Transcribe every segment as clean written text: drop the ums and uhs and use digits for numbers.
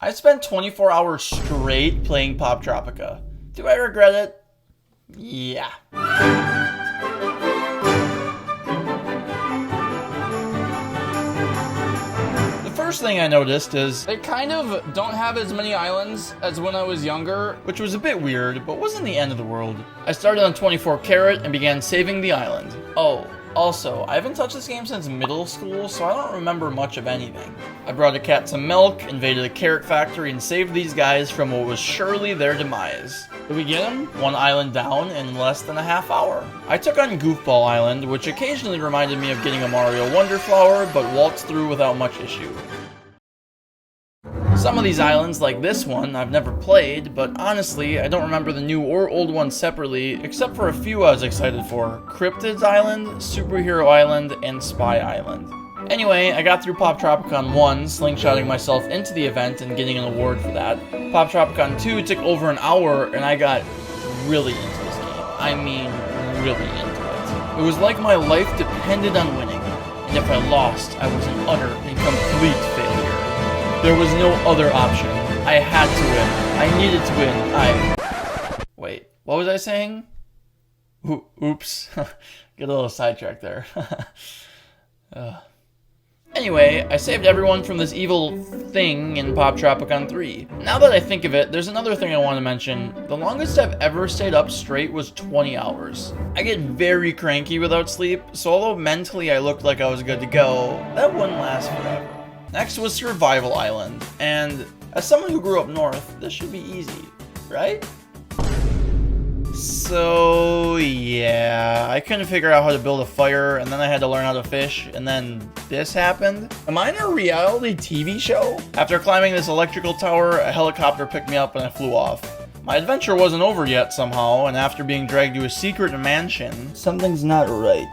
I spent 24 hours straight playing Poptropica. Do I regret it? Yeah. The first thing I noticed is they kind of don't have as many islands as when I was younger, which was a bit weird, but wasn't the end of the world. I started on 24 Carat and began saving the island. Oh, also, I haven't touched this game since middle school, so I don't remember much of anything. I brought a cat some milk, invaded a carrot factory, and saved these guys from what was surely their demise. Did we get them? One island down in less than a half hour. I took on Goofball Island, which occasionally reminded me of getting a Mario Wonder Flower, but waltzed through without much issue. Some of these islands, like this one, I've never played, but honestly, I don't remember the new or old ones separately, except for a few I was excited for. Cryptid's Island, Superhero Island, and Spy Island. Anyway, I got through Poptropica 1, slingshotting myself into the event and getting an award for that. Poptropica 2 took over an hour, and I got really into this game. I mean, really into it. It was like my life depended on winning, and if I lost, I was an utter and complete failure. There was no other option. I had to win. I needed to win. Wait, what was I saying? Oops. Get a little sidetracked there. Anyway, I saved everyone from this evil thing in Poptropica 3. Now that I think of it, there's another thing I want to mention. The longest I've ever stayed up straight was 20 hours. I get very cranky without sleep, so although mentally I looked like I was good to go, that wouldn't last forever. Next was Survival Island, and as someone who grew up north, this should be easy, right? So yeah, I couldn't figure out how to build a fire, and then I had to learn how to fish, and then this happened. Am I in a reality TV show? After climbing this electrical tower, a helicopter picked me up and I flew off. My adventure wasn't over yet somehow, and after being dragged to a secret mansion, something's not right.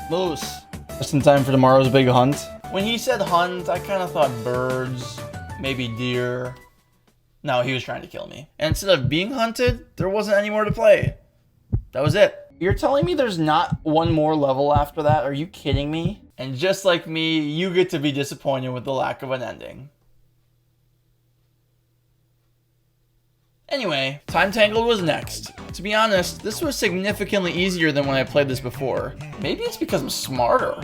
Moose. Just in time for tomorrow's big hunt. When he said hunt, I kind of thought birds, maybe deer. No, he was trying to kill me. And instead of being hunted, there wasn't any more to play. That was it. You're telling me there's not one more level after that? Are you kidding me? And just like me, you get to be disappointed with the lack of an ending. Anyway, Time Tangled was next. To be honest, this was significantly easier than when I played this before. Maybe it's because I'm smarter.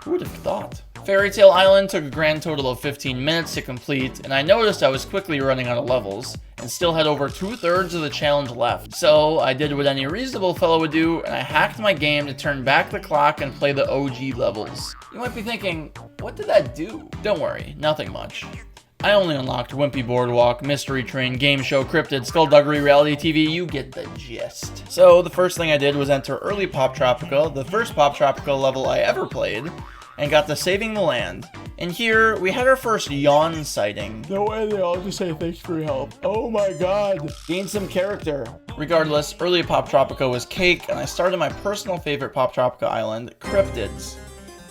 Who would have thought? Fairy Tale Island took a grand total of 15 minutes to complete, and I noticed I was quickly running out of levels, and still had over 2/3 of the challenge left. So I did what any reasonable fellow would do, and I hacked my game to turn back the clock and play the OG levels. You might be thinking, what did that do? Don't worry, nothing much. I only unlocked Wimpy Boardwalk, Mystery Train, Game Show, Cryptid, Skullduggery, Reality TV, you get the gist. So the first thing I did was enter early Poptropica, the first Poptropica level I ever played, and got to Saving the Land. And here, we had our first yawn sighting. No way, they all just say thanks for your help. Oh my god. Gained some character. Regardless, early Poptropica was cake, and I started my personal favorite Poptropica island, Cryptids.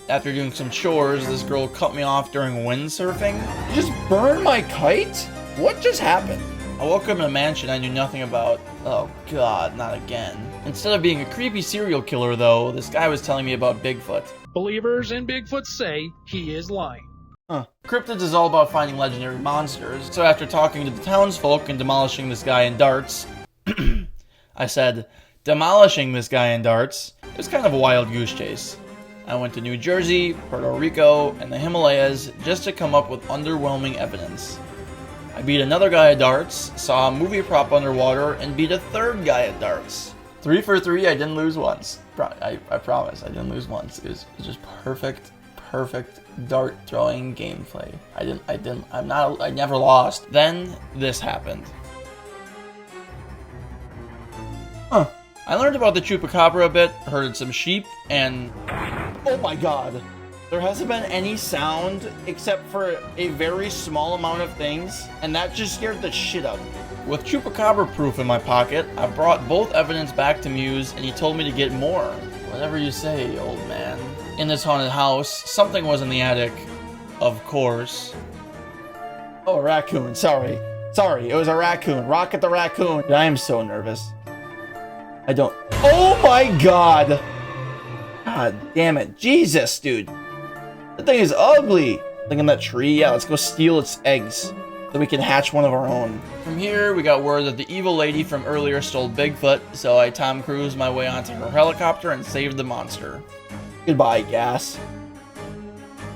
After doing some chores, this girl cut me off during windsurfing. You just burned my kite? What just happened? I woke up in a mansion I knew nothing about. Oh god, not again. Instead of being a creepy serial killer though, this guy was telling me about Bigfoot. Believers in Bigfoot say he is lying. Cryptids is all about finding legendary monsters, so after talking to the townsfolk and demolishing this guy in darts, I said, demolishing this guy in darts, it was kind of a wild goose chase. I went to New Jersey, Puerto Rico, and the Himalayas just to come up with underwhelming evidence. I beat another guy at darts, saw a movie prop underwater, and beat a third guy at darts. 3 for 3, I didn't lose once. I promise, I didn't lose once. It was just perfect dart throwing gameplay. I never lost. Then this happened. I learned about the Chupacabra a bit, herded some sheep, and oh my god. There hasn't been any sound except for a very small amount of things, and that just scared the shit out of me. With Chupacabra proof in my pocket, I brought both evidence back to Muse, and he told me to get more. Whatever you say, old man. In this haunted house, something was in the attic. Of course. Oh, a raccoon. Sorry, it was a raccoon. Rocket the raccoon. I am so nervous. I don't... Oh my god! God damn it. Jesus, dude. That thing is ugly. Thing in that tree. Yeah, let's go steal its eggs. so we can hatch one of our own. From here, we got word that the evil lady from earlier stole Bigfoot, so I Tom Cruised my way onto her helicopter and saved the monster. Goodbye, gas.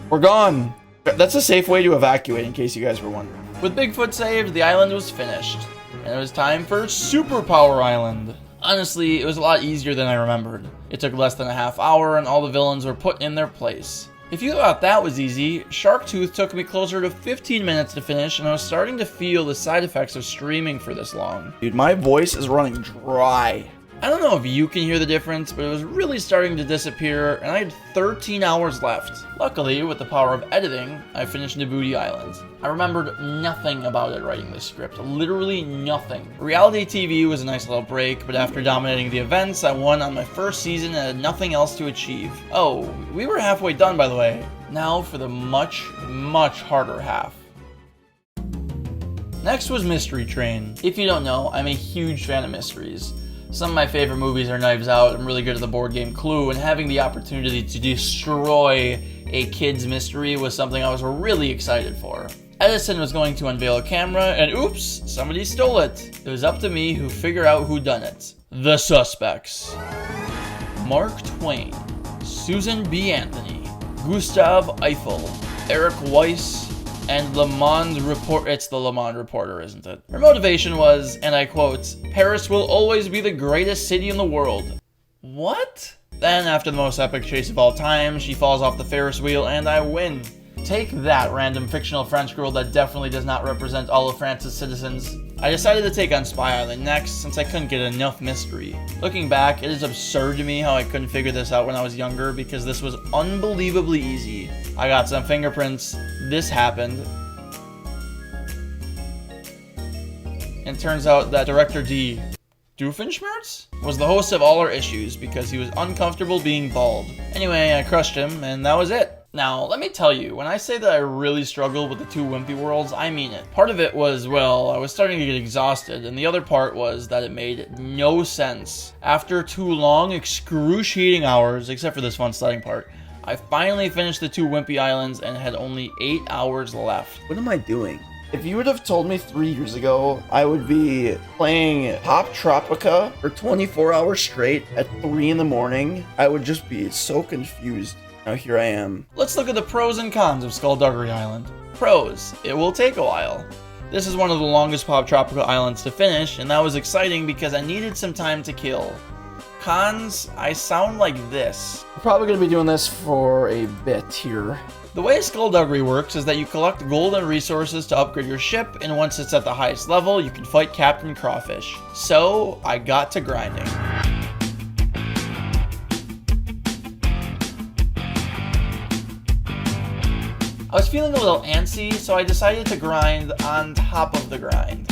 We're gone. That's a safe way to evacuate, in case you guys were wondering. With Bigfoot saved, the island was finished, and it was time for Superpower Island. Honestly, it was a lot easier than I remembered. It took less than a half hour, and all the villains were put in their place. If you thought that was easy, Sharktooth took me closer to 15 minutes to finish, and I was starting to feel the side effects of streaming for this long. Dude, my voice is running dry. I don't know if you can hear the difference, but it was really starting to disappear, and I had 13 hours left. Luckily, with the power of editing, I finished Djibouti Island. I remembered nothing about it writing this script, literally nothing. Reality TV was a nice little break, but after dominating the events, I won on my first season and had nothing else to achieve. Oh, we were halfway done, by the way. Now for the much, much harder half. Next was Mystery Train. If you don't know, I'm a huge fan of mysteries. Some of my favorite movies are Knives Out. I'm really good at the board game Clue, and having the opportunity to destroy a kid's mystery was something I was really excited for. Edison was going to unveil a camera, and oops, somebody stole it. It was up to me to figure out who done it. The suspects: Mark Twain, Susan B. Anthony, Gustav Eiffel, Eric Weiss, and Le Monde Report. It's the Le Monde Reporter, isn't it? Her motivation was, and I quote, "Paris will always be the greatest city in the world." What? Then, after the most epic chase of all time, she falls off the Ferris wheel and I win. Take that, random fictional French girl that definitely does not represent all of France's citizens. I decided to take on Spy Island next, since I couldn't get enough mystery. Looking back, it is absurd to me how I couldn't figure this out when I was younger, because this was unbelievably easy. I got some fingerprints, this happened, and turns out that Director D. Doofenshmirtz was the host of all our issues because he was uncomfortable being bald. Anyway, I crushed him, and that was it. Now, let me tell you, when I say that I really struggled with the two Wimpy Worlds, I mean it. Part of it was, well, I was starting to get exhausted, and the other part was that it made no sense. After 2 long, excruciating hours, except for this fun sledding part, I finally finished the two Wimpy Islands and had only 8 hours left. What am I doing? If you would have told me 3 years ago, I would be playing Poptropica for 24 hours straight at 3 in the morning, I would just be so confused. Now here I am. Let's look at the pros and cons of Dugery Island. Pros: it will take a while. This is one of the longest Poptropica islands to finish, and that was exciting because I needed some time to kill. Cons: I sound like this. We're probably going to be doing this for a bit here. The way Dugery works is that you collect gold and resources to upgrade your ship, and once it's at the highest level, you can fight Captain Crawfish. So, I got to grinding. I was feeling a little antsy, so I decided to grind on top of the grind.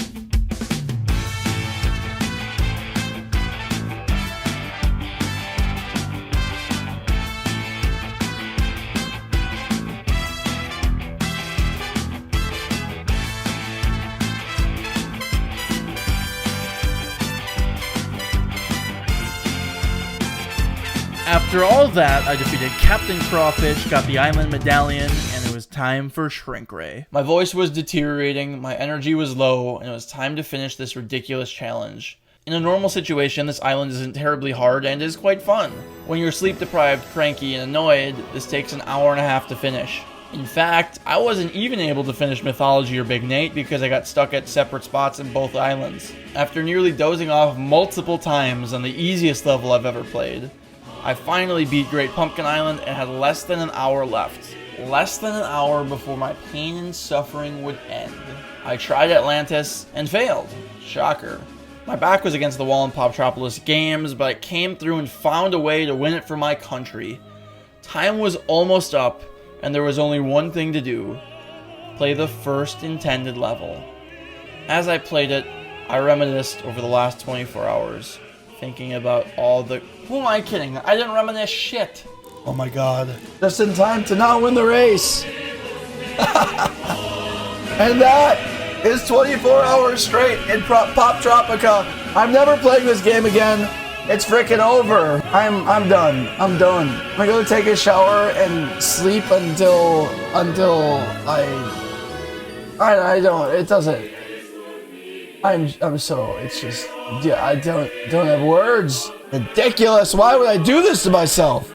After all that, I defeated Captain Crawfish, got the island medallion, and it was time for Shrink Ray. My voice was deteriorating, my energy was low, and it was time to finish this ridiculous challenge. In a normal situation, this island isn't terribly hard and is quite fun. When you're sleep deprived, cranky, and annoyed, this takes an hour and a half to finish. In fact, I wasn't even able to finish Mythology or Big Nate because I got stuck at separate spots in both islands. After nearly dozing off multiple times on the easiest level I've ever played, I finally beat Great Pumpkin Island and had less than an hour left. Less than an hour before my pain and suffering would end. I tried Atlantis and failed. Shocker. My back was against the wall in Poptropolis Games, but I came through and found a way to win it for my country. Time was almost up, and there was only one thing to do. Play the first intended level. As I played it, I reminisced over the last 24 hours, thinking about all the... Who am I kidding? I didn't reminisce shit. Oh my god. Just in time to not win the race. And that is 24 hours straight in Poptropica. I'm never playing this game again. It's freaking over. I'm done. I'm done. I'm gonna go take a shower and sleep until I I don't. It doesn't. I'm so. It's just. Yeah. I don't have words. Ridiculous. Why would I do this to myself?